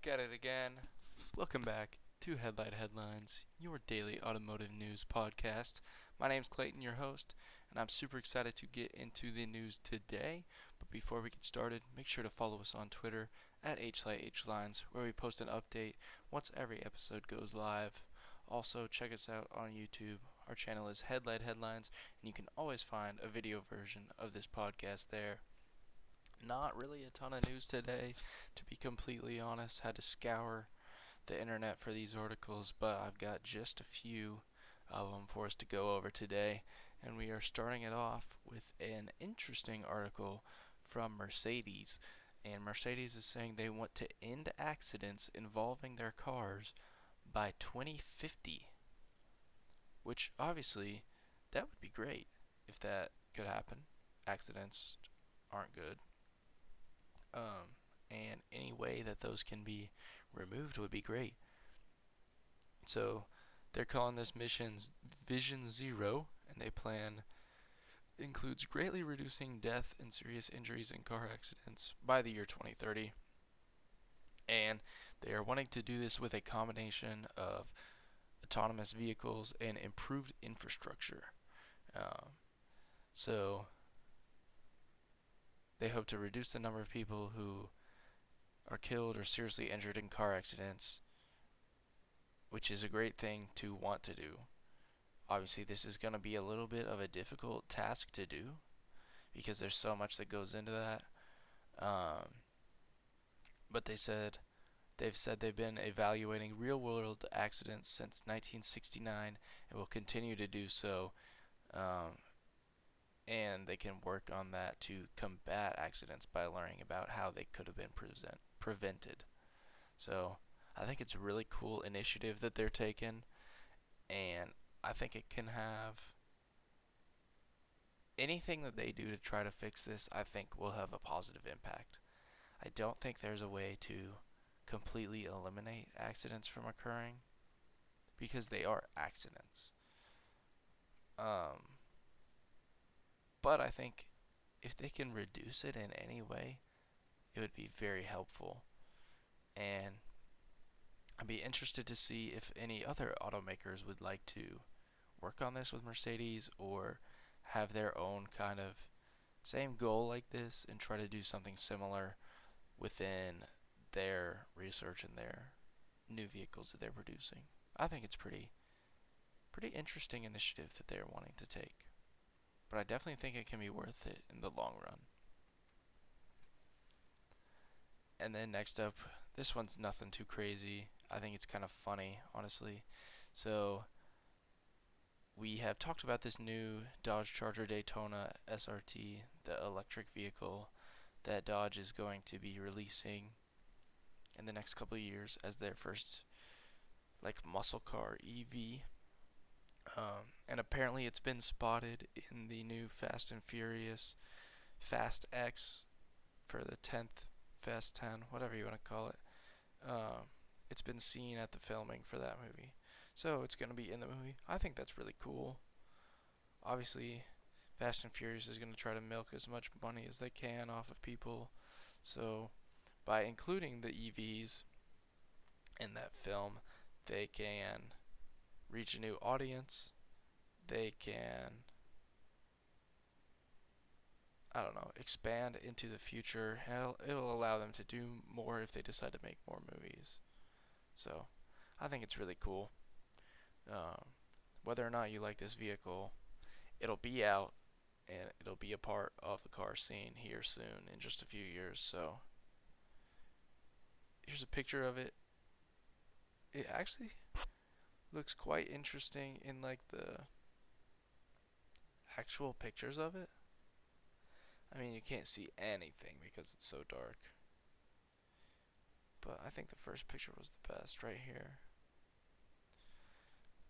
Back at it again. Welcome back to Headlight Headlines, your daily automotive news podcast. My name's Clayton, your host, and I'm super excited to get into the news today. But before we get started, make sure to follow us on Twitter at HlightHlines, where we post an update once every episode goes live. Also, check us out on YouTube. Our channel is Headlight Headlines, and you can always find a video version of this podcast there. Not really a ton of news today, to be completely honest. Had to scour the internet for these articles, but I've got just a few of them for us to go over today. And we are starting it off with an interesting article from Mercedes. And Mercedes is saying they want to end accidents involving their cars by 2050. Which, obviously, that would be great if that could happen. Accidents aren't good. And any way that those can be removed would be great. So they're calling this mission Vision Zero, and they plan includes greatly reducing death and serious injuries in car accidents by the year 2030. And they are wanting to do this with a combination of autonomous vehicles and improved infrastructure. So they hope to reduce the number of people who are killed or seriously injured in car accidents, which is a great thing to want to do. Obviously, this is going to be a little bit of a difficult task to do because there's so much that goes into that. But they've said they've been evaluating real-world accidents since 1969 and will continue to do so. And they can work on that to combat accidents by learning about how they could have been prevented. So I think it's a really cool initiative that they're taking, and I think it can have anything that they do to try to fix this, I think will have a positive impact. I don't think there's a way to completely eliminate accidents from occurring because they are accidents. But I think if they can reduce it in any way, it would be very helpful. And I'd be interested to see if any other automakers would like to work on this with Mercedes or have their own kind of same goal like this and try to do something similar within their research and their new vehicles that they're producing. I think it's pretty interesting initiative that they're wanting to take. But I definitely think it can be worth it in the long run. And then next up, this one's nothing too crazy. I think it's kind of funny, honestly. So we have talked about this new Dodge Charger Daytona SRT, the electric vehicle that Dodge is going to be releasing in the next couple of years as their first muscle car EV. And apparently it's been spotted in the new Fast and Furious Fast X for the 10th Fast 10, whatever you want to call it. It's been seen at the filming for that movie. So it's going to be in the movie. I think that's really cool. Obviously, Fast and Furious is going to try to milk as much money as they can off of people. So by including the EVs in that film, they can reach a new audience. They can, expand into the future, and it'll allow them to do more if they decide to make more movies. So I think it's really cool. Whether or not you like this vehicle, it'll be out and it'll be a part of the car scene here soon in just a few years. So here's a picture of it. It actually looks quite interesting in the actual pictures of it. I mean, you can't see anything because it's so dark. But I think the first picture was the best right here.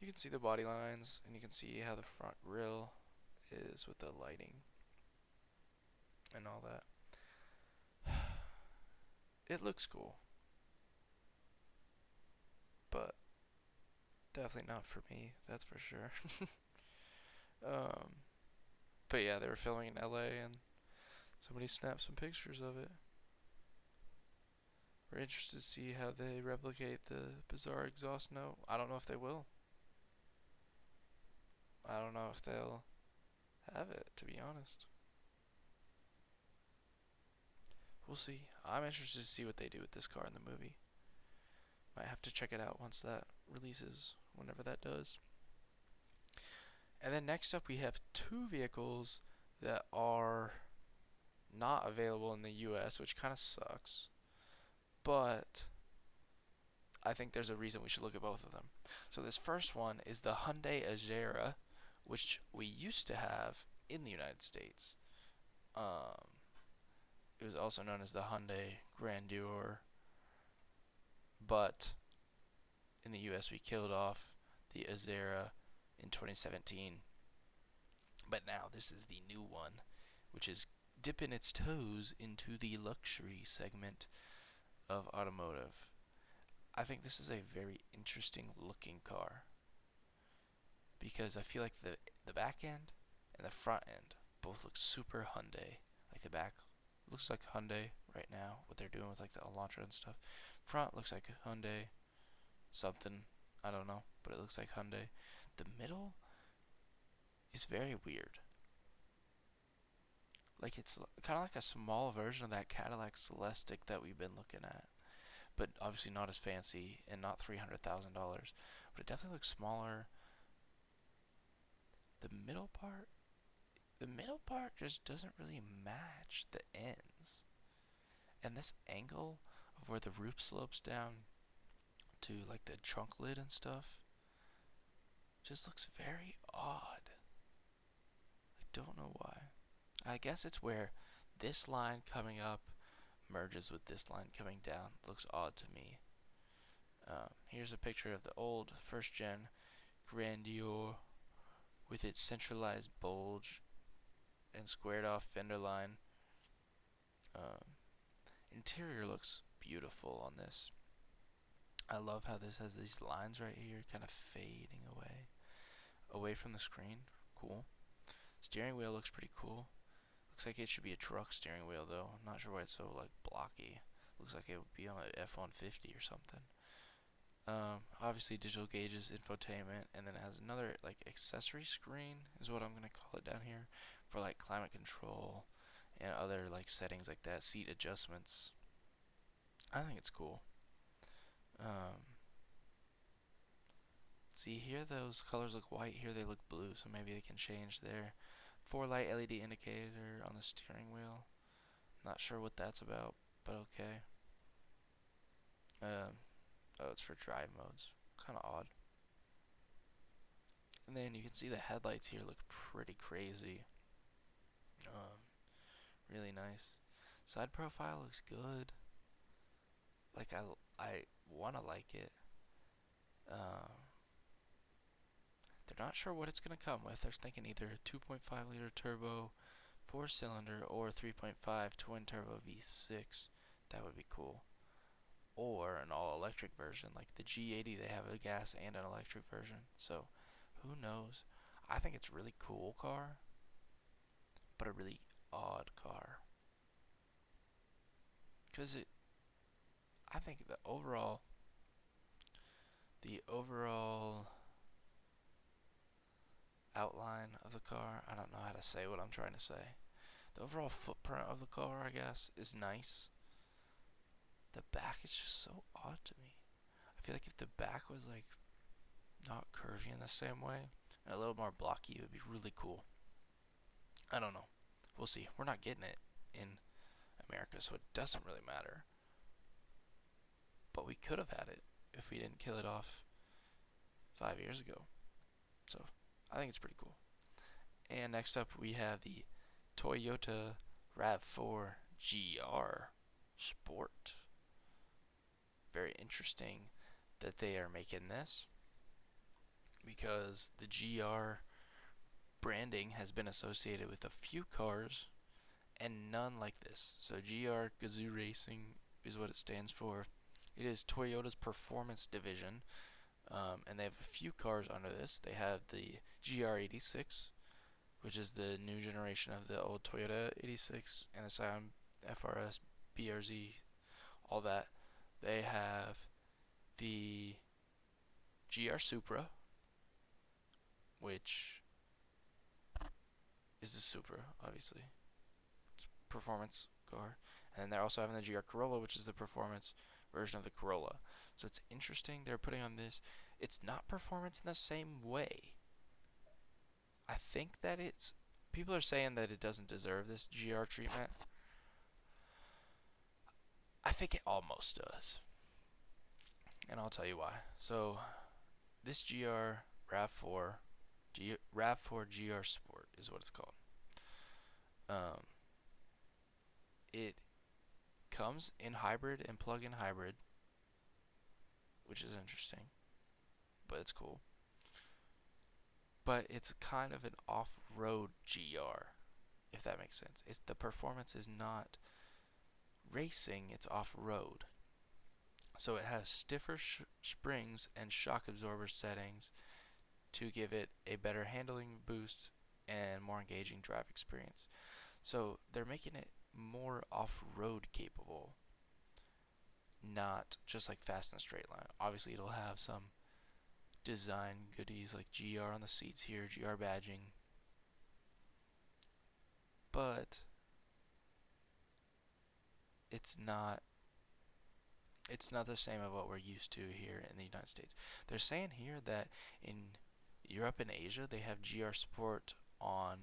You can see the body lines, and you can see how the front grille is with the lighting and all that. It looks cool, but definitely not for me, that's for sure. But yeah, they were filming in LA, and somebody snapped some pictures of it. We're interested to see how they replicate the bizarre exhaust note. I don't know if they will. I don't know if they'll have it, to be honest. We'll see. I'm interested to see what they do with this car in the movie. Might have to check it out once that releases, whenever that does. And then next up, we have two vehicles that are not available in the US, which kind of sucks. But I think there's a reason we should look at both of them. So this first one is the Hyundai Agera, which we used to have in the United States. It was also known as the Hyundai Grandeur, but in the US we killed off the Agera in 2017. But now this is the new one, which is dipping its toes into the luxury segment of automotive. I think this is a very interesting looking car because I feel like the back end and the front end both look super Hyundai. Like the back looks like Hyundai right now, what they're doing with like the Elantra and stuff. Front looks like a Hyundai something, I don't know, but it looks like Hyundai. The middle is very weird. Like it's kind of like a small version of that Cadillac Celestiq that we've been looking at, but obviously not as fancy and not $300,000. But it definitely looks smaller. The middle part just doesn't really match the ends. And this angle of where the roof slopes down to like the trunk lid and stuff just looks very odd. I don't know why. I guess it's where this line coming up merges with this line coming down. Looks odd to me. Here's a picture of the old first gen Grandeur with its centralized bulge and squared off fender line. Interior looks beautiful on this. I love how this has these lines right here kind of fading away from the screen. Cool. Steering wheel looks pretty cool. Looks like it should be a truck steering wheel though. I'm not sure why it's so like blocky. Looks like it would be on a F-150 or something. Obviously digital gauges, infotainment, and then it has another like accessory screen is what I'm gonna call it down here for like climate control and other like settings like that, seat adjustments. I think it's cool. See here, those colors look white. Here they look blue, so maybe they can change there. 4-light LED indicator on the steering wheel. Not sure what that's about, but okay. Oh, it's for drive modes. Kind of odd. And then you can see the headlights here look pretty crazy. Really nice. Side profile looks good. Like I wanna like it. They're not sure what it's gonna come with. They're thinking either a 2.5 liter turbo, 4-cylinder, or 3.5 twin turbo V6. That would be cool. Or an all-electric version, like the G80. They have a gas and an electric version. So, who knows? I think it's a really cool car, but a really odd car. Cause I think the overall outline of the car, I don't know how to say what I'm trying to say. The overall footprint of the car, I guess, is nice. The back is just so odd to me. I feel like if the back was like not curvy in the same way and a little more blocky, it would be really cool. I don't know. We'll see. We're not getting it in America, so it doesn't really matter. But we could have had it if we didn't kill it off 5 years ago. So I think it's pretty cool. And next up we have the Toyota RAV4 GR Sport. Very interesting that they are making this because the GR branding has been associated with a few cars and none like this. So GR Gazoo Racing is what it stands for. It is Toyota's performance division, and they have a few cars under this. They have the GR86, which is the new generation of the old Toyota 86, and the Scion FRS, BRZ, all that. They have the GR Supra, which is the Supra, obviously. It's a performance car. And then they're also having the GR Corolla, which is the performance version of the Corolla. So it's interesting they're putting on this. It's not performance in the same way. I think that it's. People are saying that it doesn't deserve this GR treatment. I think it almost does. And I'll tell you why. So, this GR RAV4, RAV4 GR Sport is what it's called. Um, it comes in hybrid and plug-in hybrid, which is interesting, but it's cool. But it's kind of an off-road GR, if that makes sense. It's the performance is not racing, it's off-road. So it has stiffer springs and shock absorber settings to give it a better handling boost and more engaging drive experience. So they're making it more off-road capable, not just like fast and straight line. Obviously it'll have some design goodies like GR on the seats here, GR badging, but it's not the same of what we're used to here in the United States. They're saying here that in Europe and Asia they have GR Sport on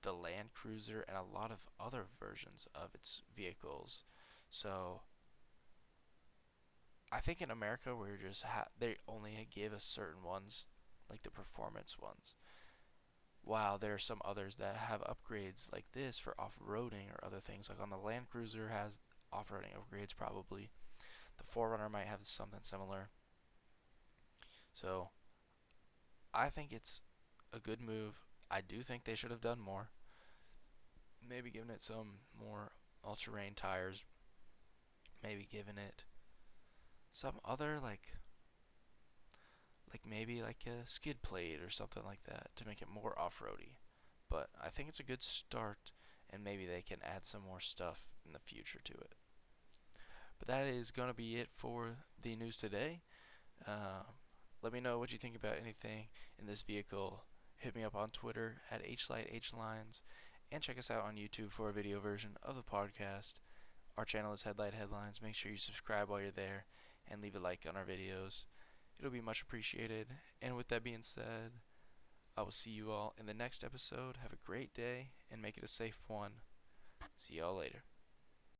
the Land Cruiser and a lot of other versions of its vehicles. So I think in America we're just they only give us certain ones, like the performance ones. While there are some others that have upgrades like this for off-roading or other things, like on the Land Cruiser has off-roading upgrades probably. The 4Runner might have something similar. So I think it's a good move. I do think they should have done more. Maybe given it some more all-terrain tires. Maybe given it some other like maybe like a skid plate or something like that to make it more off-roady. But I think it's a good start, and maybe they can add some more stuff in the future to it. But that is going to be it for the news today. Uh, Let me know what you think about anything in this vehicle. Hit me up on Twitter at HlightHlines, and check us out on YouTube for a video version of the podcast. Our channel is Headlight Headlines. Make sure you subscribe while you're there and leave a like on our videos. It'll be much appreciated. And with that being said, I will see you all in the next episode. Have a great day and make it a safe one. See y'all later.